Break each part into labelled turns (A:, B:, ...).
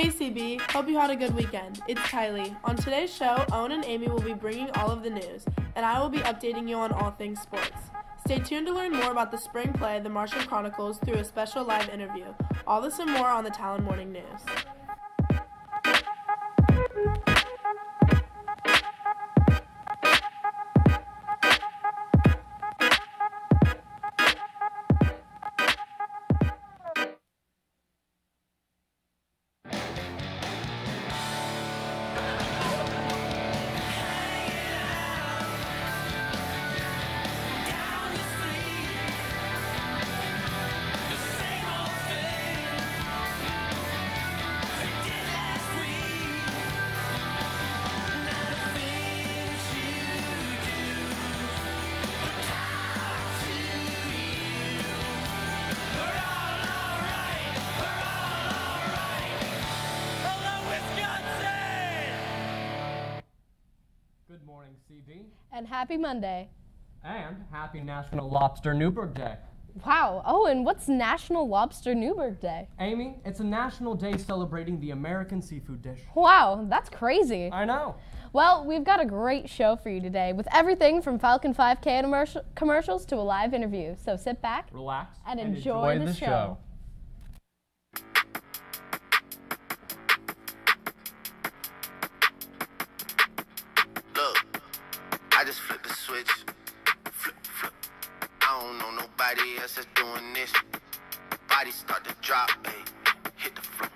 A: Hey CB, hope you had a good weekend. It's Kylie. On today's show, Owen and Amy will be bringing all of the news, and I will be updating you on all things sports. Stay tuned to learn more about the spring play, The Martian Chronicles, through a special live interview. All this and more on the Talon Morning News.
B: Good morning, CD.
C: And happy Monday.
B: And happy National Lobster Newburgh Day.
C: Wow, Owen, what's National Lobster Newburgh Day?
B: Amy, it's a national day celebrating the American seafood dish.
C: Wow, that's crazy.
B: I know.
C: Well, we've got a great show for you today with everything from Falcon 5K commercials to a live interview. So sit back,
B: relax,
C: and enjoy the show.
D: I just flipped the switch, flip, flip. I don't know nobody else that's doing this. Body start to drop, ayy, hit the floor.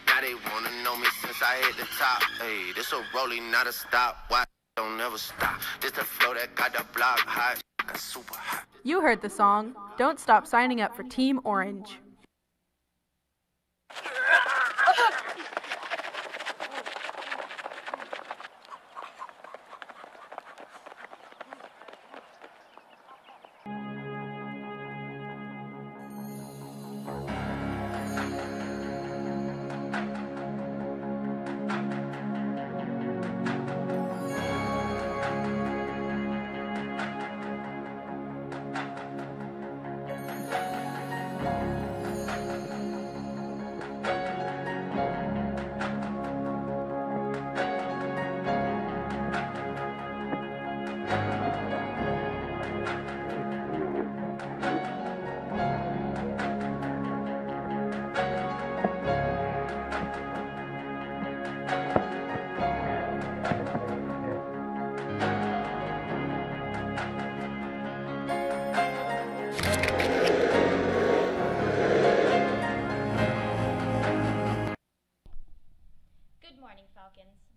D: Now they wanna know me since I hit the top, ayy. This a rolling, not a stop. Why don't never stop? This the flow that got the block hot, got super hot.
E: You heard the song. Don't stop signing up for Team Orange.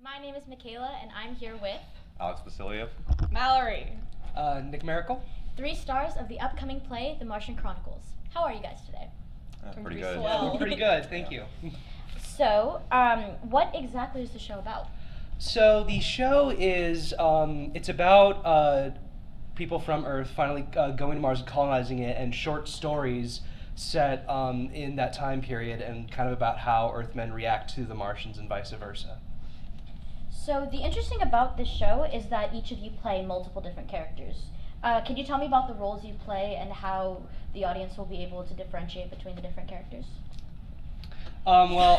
F: My name is Michaela, and I'm here with
G: Alex Vasiliev,
E: Mallory,
B: Nick Miracle.
F: 3 stars of the upcoming play, The Martian Chronicles. How are you guys today?
G: pretty good.
E: Swell.
H: Pretty good, thank you.
F: So, what exactly is the show about?
H: So the show is, it's about people from Earth finally going to Mars and colonizing it, and short stories set in that time period, and kind of about how Earthmen react to the Martians and vice versa.
F: So, the interesting about this show is that each of you play multiple different characters. Can you tell me about the roles you play and how the audience will be able to differentiate between the different characters?
H: Well,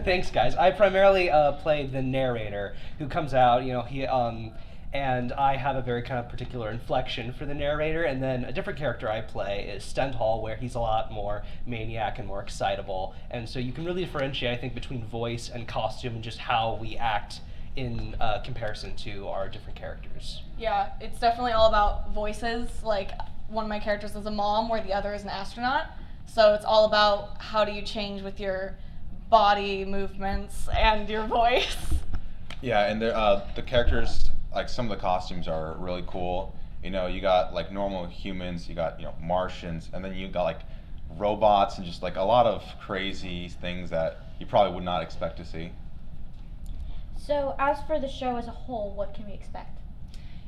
H: thanks guys. I primarily played the narrator who comes out, you know, and I have a very kind of particular inflection for the narrator, and then a different character I play is Stendhal, where he's a lot more maniac and more excitable, and so you can really differentiate, I think, between voice and costume and just how we act in comparison to our different characters.
E: Yeah, it's definitely all about voices. Like, one of my characters is a mom, where the other is an astronaut. So it's all about how do you change with your body movements and your voice.
G: Yeah, and the characters, like some of the costumes are really cool. You know, you got like normal humans, you got, you know, Martians, and then you got like robots and just like a lot of crazy things that you probably would not expect to see.
F: So, as for the show as a whole, what can we expect?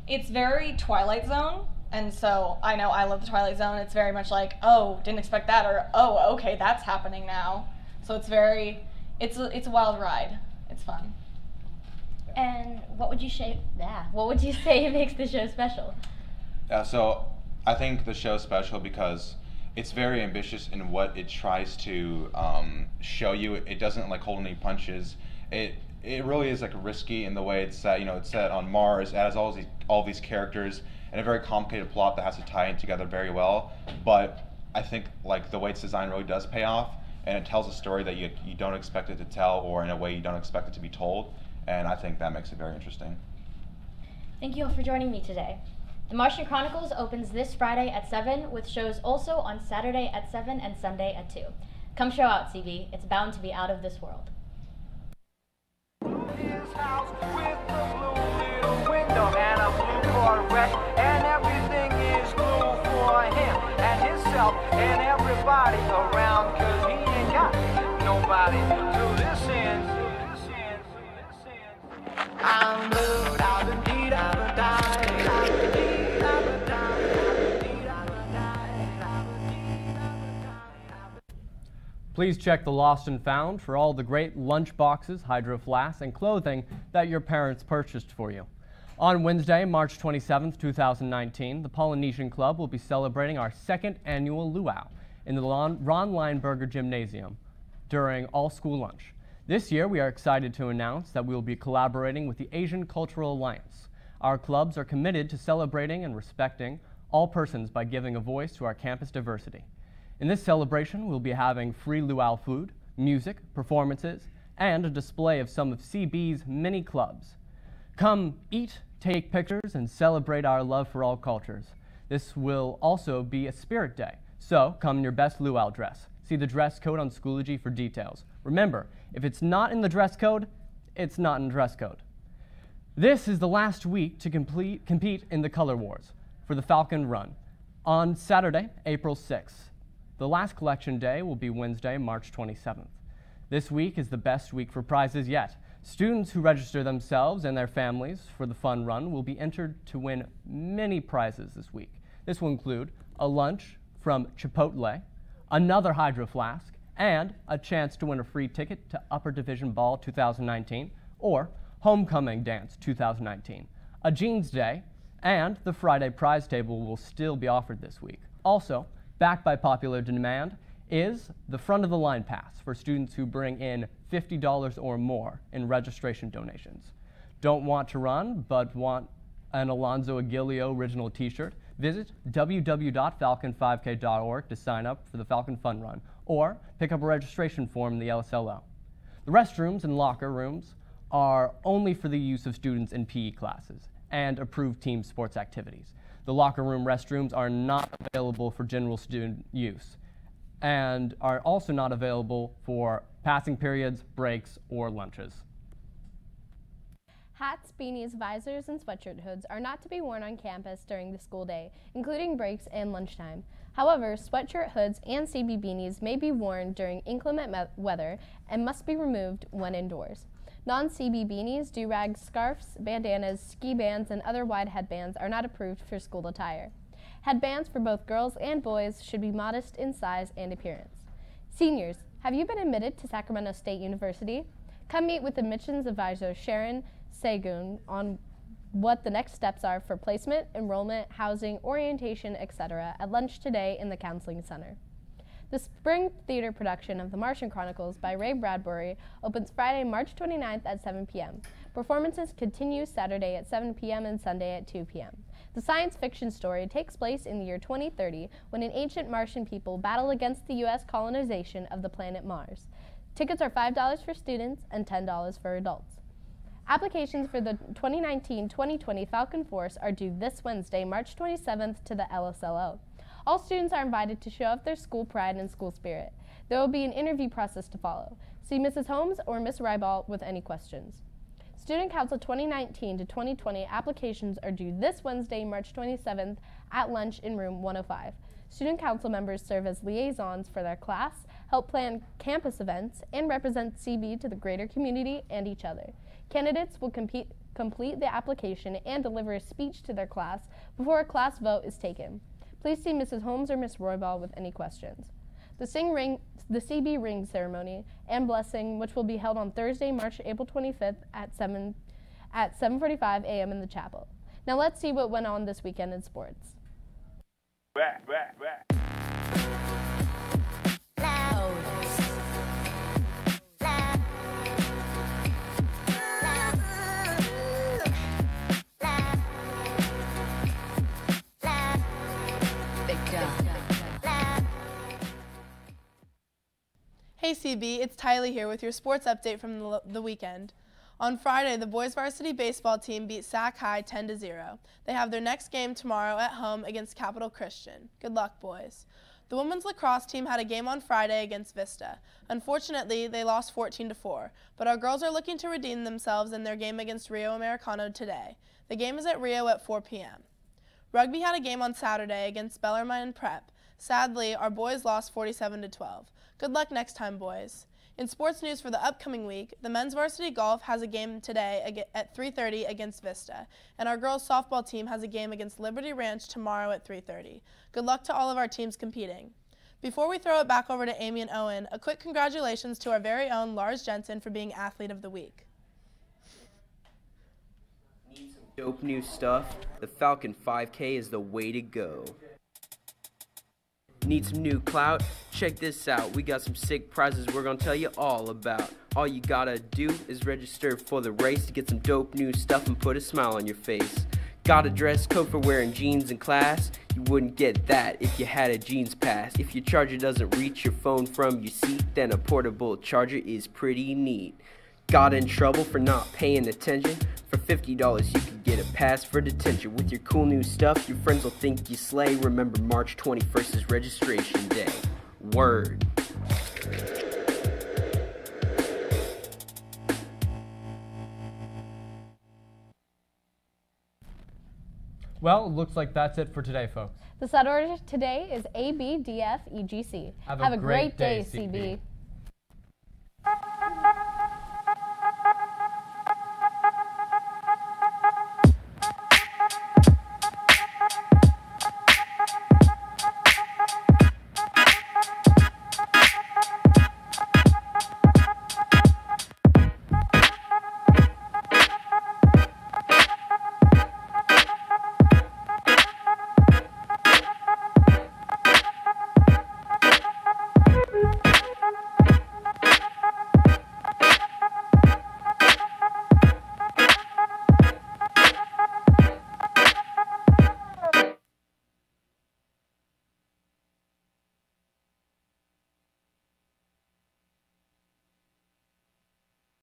E: It's very Twilight Zone, and so I know I love the Twilight Zone. It's very much like, oh, didn't expect that, or oh, okay, that's happening now. So it's a wild ride. It's fun.
F: And what would you say makes the show special?
G: So I think the show's special because it's very ambitious in what it tries to show you. It doesn't like hold any punches. It really is like risky in the way it's set. You know, it's set on Mars. It has all these characters and a very complicated plot that has to tie in together very well. But I think like the way it's designed really does pay off, and it tells a story that you don't expect it to tell, or in a way you don't expect it to be told. And I think that makes it very interesting.
F: Thank you all for joining me today. The Martian Chronicles opens this Friday at 7, with shows also on Saturday at 7 and Sunday at 2. Come show out, CB. It's bound to be out of this world.
I: His house with the blue little window and a blue Corvette, and everything is blue for him and himself and everybody around, 'cause he ain't got nobody to this end. I'm blue, I've been deed, I've been died, I've been deed, I've been died, I've been deed, I've been died, I've been deed, I've been died.
B: Please check the Lost and Found for all the great lunch boxes, hydro flasks, and clothing that your parents purchased for you. On Wednesday, March 27th, 2019, the Polynesian Club will be celebrating our second annual luau in the Ron Lineberger Gymnasium during all-school lunch. This year, we are excited to announce that we will be collaborating with the Asian Cultural Alliance. Our clubs are committed to celebrating and respecting all persons by giving a voice to our campus diversity. In this celebration, we'll be having free luau food, music, performances, and a display of some of CB's many clubs. Come eat, take pictures, and celebrate our love for all cultures. This will also be a spirit day, so come in your best luau dress. See the dress code on Schoology for details. Remember, if it's not in the dress code, it's not in dress code. This is the last week to compete in the Color Wars for the Falcon Run on Saturday, April 6th. The last collection day will be Wednesday, March 27th. This week is the best week for prizes yet. Students who register themselves and their families for the fun run will be entered to win many prizes this week. This will include a lunch from Chipotle, another hydro flask, and a chance to win a free ticket to Upper Division Ball 2019 or Homecoming Dance 2019. A jeans day and the Friday prize table will still be offered this week. Also, backed by popular demand, is the front of the line pass for students who bring in $50 or more in registration donations. Don't want to run but want an Alonzo Aguilio original t-shirt? Visit www.falcon5k.org to sign up for the Falcon Fun Run or pick up a registration form in the LSLO. The restrooms and locker rooms are only for the use of students in PE classes and approved team sports activities. The locker room restrooms are not available for general student use and are also not available for passing periods, breaks, or lunches.
C: Hats, beanies, visors, and sweatshirt hoods are not to be worn on campus during the school day, including breaks and lunchtime. However, sweatshirt hoods and CB beanies may be worn during inclement weather and must be removed when indoors. Non-CB beanies, do-rags, scarves, bandanas, ski bands, and other wide headbands are not approved for school attire. Headbands for both girls and boys should be modest in size and appearance. Seniors, have you been admitted to Sacramento State University? Come meet with admissions advisor Sharon Sagoon on what the next steps are for placement, enrollment, housing, orientation, etc. at lunch today in the Counseling Center. The spring theater production of The Martian Chronicles by Ray Bradbury opens Friday, March 29th at 7 p.m. Performances continue Saturday at 7 p.m. and Sunday at 2 p.m. The science fiction story takes place in the year 2030 when an ancient Martian people battle against the U.S. colonization of the planet Mars. Tickets are $5 for students and $10 for adults. Applications for the 2019-2020 Falcon Force are due this Wednesday, March 27th to the LSLO. All students are invited to show off their school pride and school spirit. There will be an interview process to follow. See Mrs. Holmes or Ms. Rybal with any questions. Student Council 2019 to 2020 applications are due this Wednesday, March 27th at lunch in room 105. Student Council members serve as liaisons for their class, help plan campus events, and represent CB to the greater community and each other. Candidates will complete the application and deliver a speech to their class before a class vote is taken. Please see Mrs. Holmes or Ms. Roybal with any questions. The CB ring ceremony and blessing, which will be held on Thursday, April 25th at 7:45 a.m. in the chapel. Now let's see what went on this weekend in sports.
A: Hey CB, it's Tylee here with your sports update from the weekend. On Friday, the boys varsity baseball team beat Sac High 10-0. They have their next game tomorrow at home against Capital Christian. Good luck, boys. The women's lacrosse team had a game on Friday against Vista. Unfortunately, they lost 14-4, but our girls are looking to redeem themselves in their game against Rio Americano today. The game is at Rio at 4 p.m. Rugby had a game on Saturday against Bellarmine Prep. Sadly, our boys lost 47-12. Good luck next time, boys. In sports news for the upcoming week, the men's varsity golf has a game today at 3:30 against Vista, and our girls softball team has a game against Liberty Ranch tomorrow at 3:30. Good luck to all of our teams competing. Before we throw it back over to Amy and Owen, a quick congratulations to our very own Lars Jensen for being Athlete of the Week.
J: Need some dope new stuff? The Falcon 5K is the way to go. Need some new clout? Check this out, we got some sick prizes we're gonna tell you all about. All you gotta do is register for the race to get some dope new stuff and put a smile on your face. Got a dress code for wearing jeans in class? You wouldn't get that if you had a jeans pass. If your charger doesn't reach your phone from your seat, then a portable charger is pretty neat. Got in trouble for not paying attention? For $50 you could get a pass for detention. With your cool new stuff, your friends will think you slay. Remember, March 21st is registration day. Word.
B: Well, it looks like that's it for today, folks.
C: The set order today is A, B, D, F, E, G, C.
B: Have a great day,
C: CB.